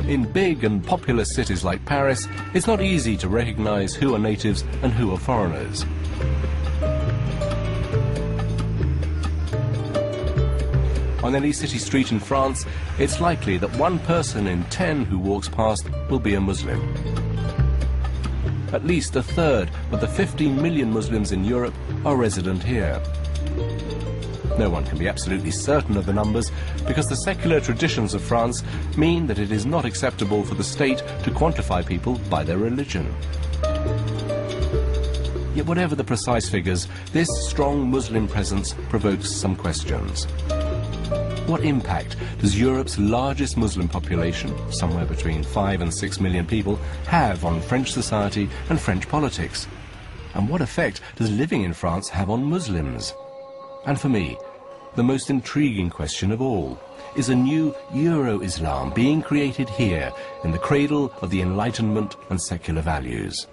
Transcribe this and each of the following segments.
In big and populous cities like Paris, it's not easy to recognize who are natives and who are foreigners. On any city street in France, it's likely that 1 person in 10 who walks past will be a Muslim. At least a third of the 15 million Muslims in Europe are resident here. No one can be absolutely certain of the numbers because the secular traditions of France mean that it is not acceptable for the state to quantify people by their religion. Yet whatever the precise figures, this strong Muslim presence provokes some questions. What impact does Europe's largest Muslim population, somewhere between 5 and 6 million people, have on French society and French politics? And what effect does living in France have on Muslims? And for me, the most intriguing question of all, is a new Euro-Islam being created here in the cradle of the Enlightenment and secular values?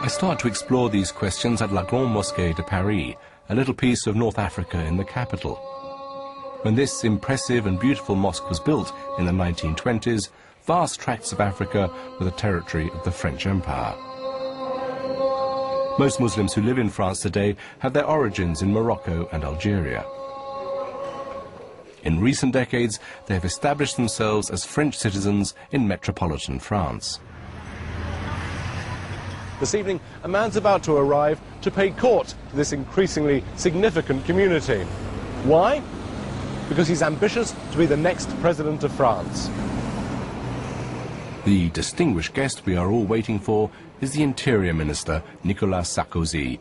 I start to explore these questions at La Grande Mosquée de Paris, a little piece of North Africa in the capital. When this impressive and beautiful mosque was built in the 1920s, vast tracts of Africa were the territory of the French Empire. Most Muslims who live in France today have their origins in Morocco and Algeria. In recent decades, they have established themselves as French citizens in metropolitan France. This evening, a man's about to arrive to pay court to this increasingly significant community. Why? Because he's ambitious to be the next president of France. The distinguished guest we are all waiting for is the Interior Minister, Nicolas Sarkozy,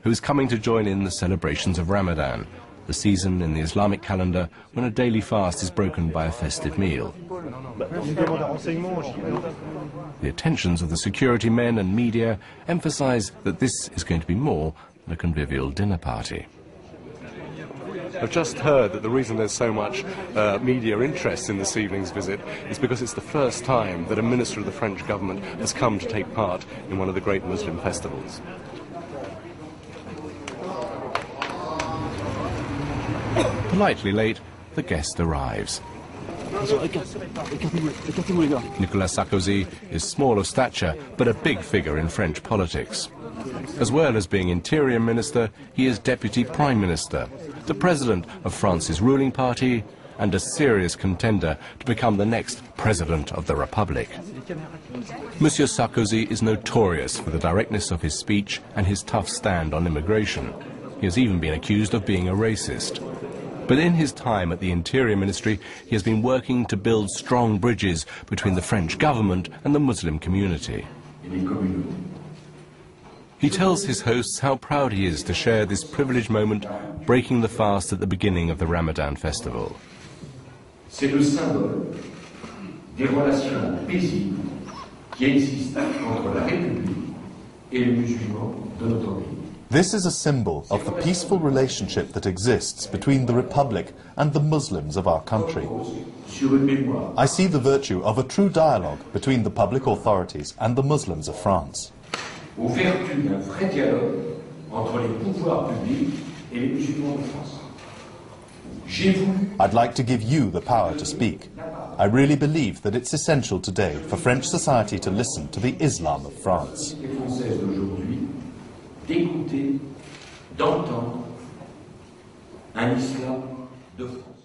who is coming to join in the celebrations of Ramadan, the season in the Islamic calendar when a daily fast is broken by a festive meal. The attentions of the security men and media emphasize that this is going to be more than a convivial dinner party. I've just heard that the reason there's so much media interest in this evening's visit is because it's the first time that a minister of the French government has come to take part in one of the great Muslim festivals. Politely late, the guest arrives. Nicolas Sarkozy is small of stature, but a big figure in French politics. As well as being Interior Minister, he is Deputy Prime Minister, the President of France's ruling party, and a serious contender to become the next President of the Republic. Monsieur Sarkozy is notorious for the directness of his speech and his tough stand on immigration. He has even been accused of being a racist. But in his time at the Interior Ministry, he has been working to build strong bridges between the French government and the Muslim community. He tells his hosts how proud he is to share this privileged moment breaking the fast at the beginning of the Ramadan festival. C'est le symbole des relations paisibles qui existent entre la République et les musulmans de notre pays. This is a symbol of the peaceful relationship that exists between the Republic and the Muslims of our country. I see the virtue of a true dialogue between the public authorities and the Muslims of France. Aux vertus d'un vrai dialogue entre les pouvoirs publics et les musulmans de France. I'd like to give you the power to speak. I really believe that it's essential today for French society to listen to the Islam of France. D'écouter, d'entendre un islam de France.